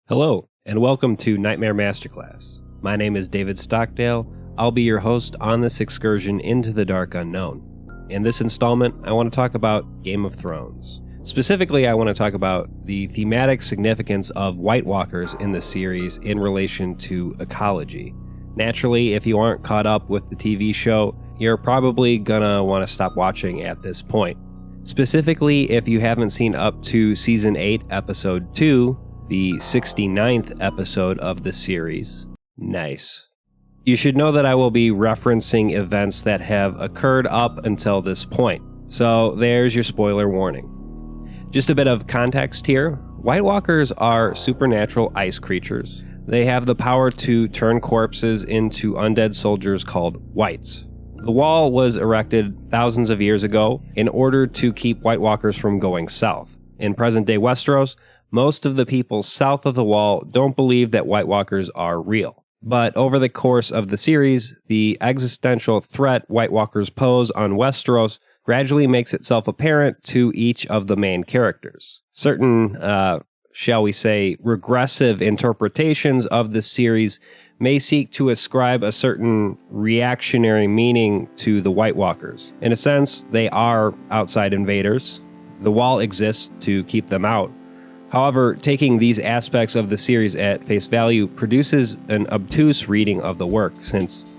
Hello, and welcome to Nightmare Masterclass. My name is David Stockdale. I'll be your host on this excursion into the dark unknown. In this installment, I want to talk about Game of Thrones. Specifically, I want to talk about the thematic significance of White Walkers in the series in relation to ecology. Naturally, if you aren't caught up with the TV show, you're probably gonna want to stop watching at this point. Specifically, if you haven't seen up to Season 8, Episode 2, the 69th episode of the series. Nice. You should know that I will be referencing events that have occurred up until this point, so there's your spoiler warning. Just a bit of context here. White Walkers are supernatural ice creatures. They have the power to turn corpses into undead soldiers called wights. The wall was erected thousands of years ago in order to keep White Walkers from going south. In present-day Westeros, most of the people south of the wall don't believe that White Walkers are real. But over the course of the series, the existential threat White Walkers pose on Westeros gradually makes itself apparent to each of the main characters. Certain, shall we say, regressive interpretations of the series may seek to ascribe a certain reactionary meaning to the White Walkers. In a sense, they are outside invaders. The wall exists to keep them out. However, taking these aspects of the series at face value produces an obtuse reading of the work since,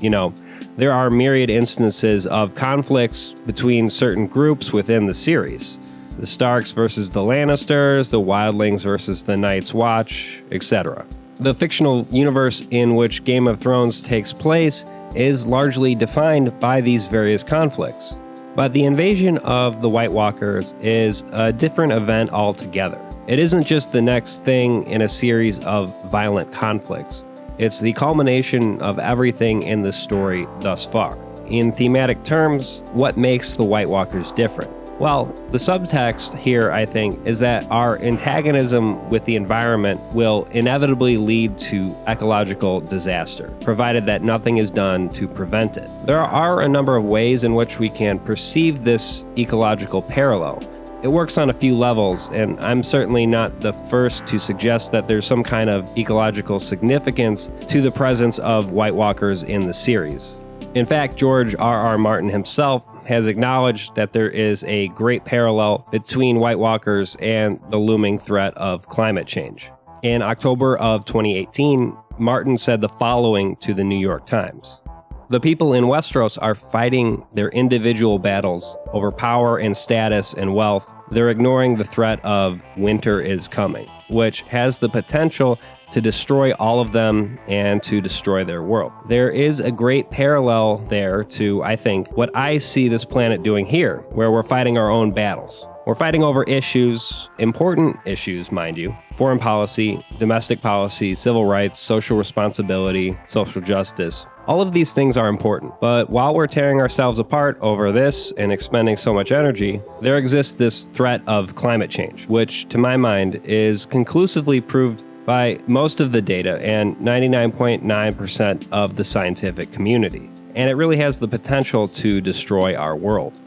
there are myriad instances of conflicts between certain groups within the series. The Starks versus the Lannisters, the Wildlings versus the Night's Watch, etc. The fictional universe in which Game of Thrones takes place is largely defined by these various conflicts. But the invasion of the White Walkers is a different event altogether. It isn't just the next thing in a series of violent conflicts. It's the culmination of everything in the story thus far. In thematic terms, what makes the White Walkers different? Well, the subtext here, I think, is that our antagonism with the environment will inevitably lead to ecological disaster, provided that nothing is done to prevent it. There are a number of ways in which we can perceive this ecological parallel. It works on a few levels, and I'm certainly not the first to suggest that there's some kind of ecological significance to the presence of White Walkers in the series. In fact, George R.R. Martin himself has acknowledged that there is a great parallel between White Walkers and the looming threat of climate change. In October of 2018, Martin said the following to the New York Times. The people in Westeros are fighting their individual battles over power and status and wealth. They're ignoring the threat of winter is coming, which has the potential to destroy all of them and to destroy their world. There is a great parallel there to, I think, what I see this planet doing here, where we're fighting our own battles. We're fighting over issues, important issues, mind you, foreign policy, domestic policy, civil rights, social responsibility, social justice. All of these things are important, but while we're tearing ourselves apart over this and expending so much energy, there exists this threat of climate change, which, to my mind, is conclusively proved by most of the data and 99.9% of the scientific community. And it really has the potential to destroy our world.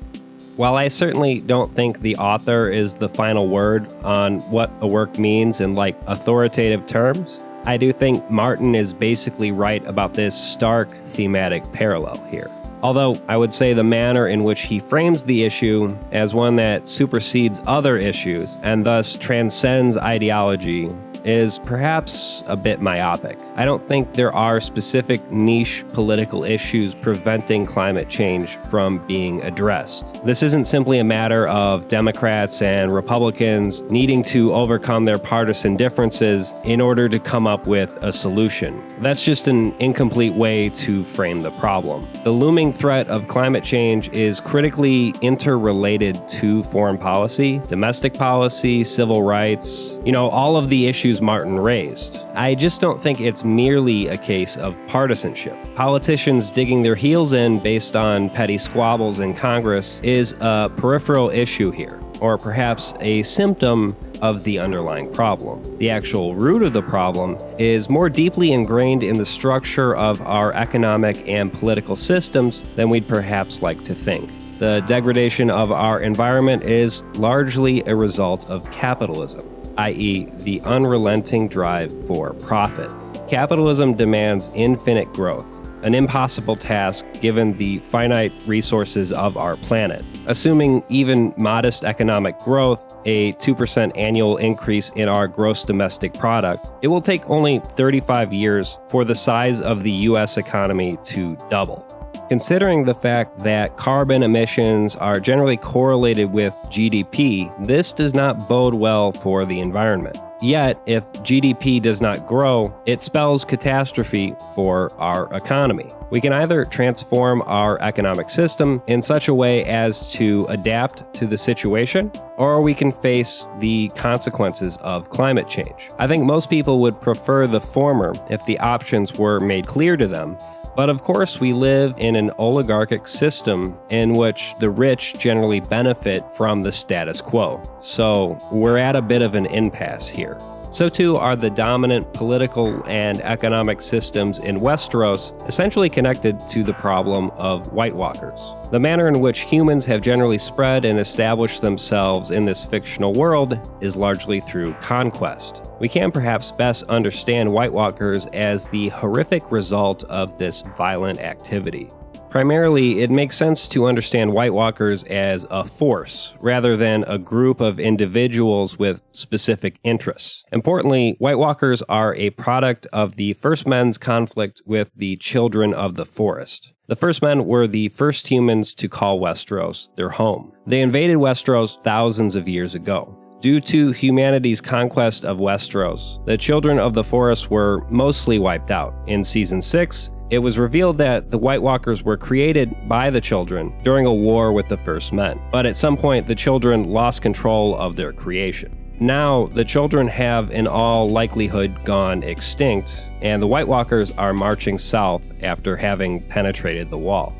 While I certainly don't think the author is the final word on what a work means in authoritative terms, I do think Martin is basically right about this stark thematic parallel here. Although I would say the manner in which he frames the issue as one that supersedes other issues and thus transcends ideology is perhaps a bit myopic. I don't think there are specific niche political issues preventing climate change from being addressed. This isn't simply a matter of Democrats and Republicans needing to overcome their partisan differences in order to come up with a solution. That's just an incomplete way to frame the problem. The looming threat of climate change is critically interrelated to foreign policy, domestic policy, civil rights, all of the issues Martin raised. I just don't think it's merely a case of partisanship. Politicians digging their heels in based on petty squabbles in Congress is a peripheral issue here, or perhaps a symptom of the underlying problem. The actual root of the problem is more deeply ingrained in the structure of our economic and political systems than we'd perhaps like to think. The degradation of our environment is largely a result of capitalism. i.e., the unrelenting drive for profit. Capitalism demands infinite growth, an impossible task given the finite resources of our planet. Assuming even modest economic growth, a 2% annual increase in our gross domestic product, it will take only 35 years for the size of the US economy to double. Considering the fact that carbon emissions are generally correlated with GDP, this does not bode well for the environment. Yet, if GDP does not grow, it spells catastrophe for our economy. We can either transform our economic system in such a way as to adapt to the situation, or we can face the consequences of climate change. I think most people would prefer the former if the options were made clear to them. But of course, we live in an oligarchic system in which the rich generally benefit from the status quo. So we're at a bit of an impasse here. So too are the dominant political and economic systems in Westeros, essentially connected to the problem of White Walkers. The manner in which humans have generally spread and established themselves in this fictional world is largely through conquest. We can perhaps best understand White Walkers as the horrific result of this violent activity. Primarily, it makes sense to understand White Walkers as a force, rather than a group of individuals with specific interests. Importantly, White Walkers are a product of the First Men's conflict with the Children of the Forest. The First Men were the first humans to call Westeros their home. They invaded Westeros thousands of years ago. Due to humanity's conquest of Westeros, the Children of the Forest were mostly wiped out. In Season 6, it was revealed that the White Walkers were created by the Children during a war with the First Men, but at some point the Children lost control of their creation. Now, the Children have in all likelihood gone extinct, and the White Walkers are marching south after having penetrated the wall.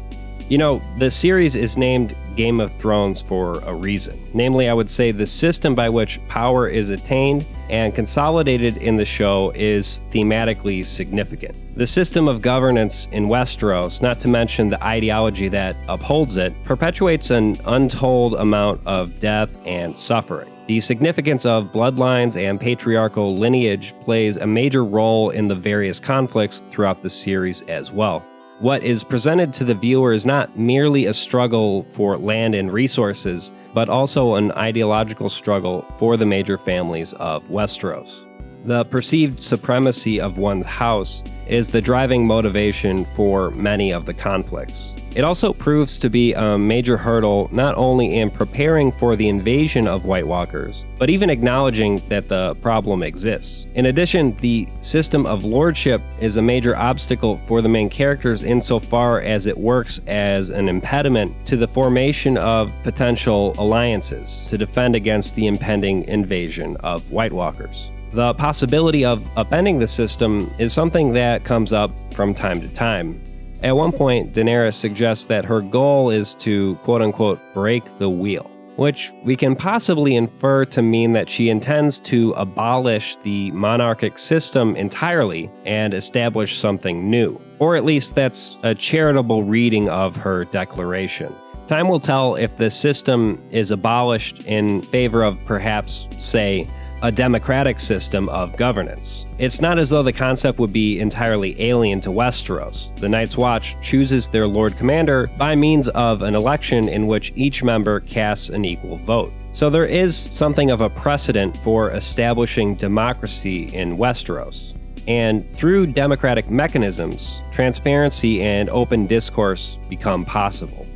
You know, the series is named Game of Thrones for a reason. Namely, I would say the system by which power is attained and consolidated in the show is thematically significant. The system of governance in Westeros, not to mention the ideology that upholds it, perpetuates an untold amount of death and suffering. The significance of bloodlines and patriarchal lineage plays a major role in the various conflicts throughout the series as well. What is presented to the viewer is not merely a struggle for land and resources, but also an ideological struggle for the major families of Westeros. The perceived supremacy of one's house is the driving motivation for many of the conflicts. It also proves to be a major hurdle not only in preparing for the invasion of White Walkers, but even acknowledging that the problem exists. In addition, the system of lordship is a major obstacle for the main characters insofar as it works as an impediment to the formation of potential alliances to defend against the impending invasion of White Walkers. The possibility of upending the system is something that comes up from time to time. At one point, Daenerys suggests that her goal is to, quote-unquote, break the wheel, which we can possibly infer to mean that she intends to abolish the monarchic system entirely and establish something new. Or at least that's a charitable reading of her declaration. Time will tell if the system is abolished in favor of perhaps, say, a democratic system of governance. It's not as though the concept would be entirely alien to Westeros. The Night's Watch chooses their Lord Commander by means of an election in which each member casts an equal vote. So there is something of a precedent for establishing democracy in Westeros. And through democratic mechanisms, transparency and open discourse become possible.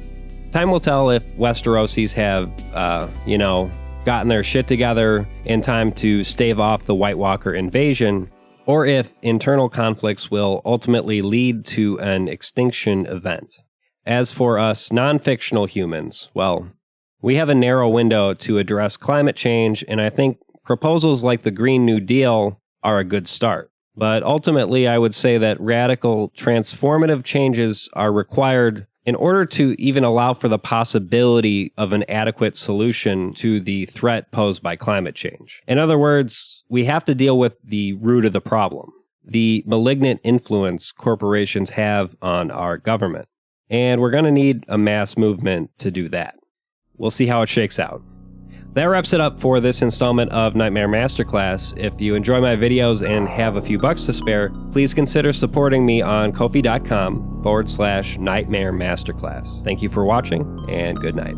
Time will tell if Westerosis have, gotten their shit together in time to stave off the White Walker invasion, or if internal conflicts will ultimately lead to an extinction event. As for us non-fictional humans, well, we have a narrow window to address climate change, and I think proposals like the Green New Deal are a good start. But ultimately, I would say that radical, transformative changes are required in order to even allow for the possibility of an adequate solution to the threat posed by climate change. In other words, we have to deal with the root of the problem, the malignant influence corporations have on our government. And we're going to need a mass movement to do that. We'll see how it shakes out. That wraps it up for this installment of Nightmare Masterclass. If you enjoy my videos and have a few bucks to spare, please consider supporting me on ko-fi.com/Nightmare Masterclass. Thank you for watching, and good night.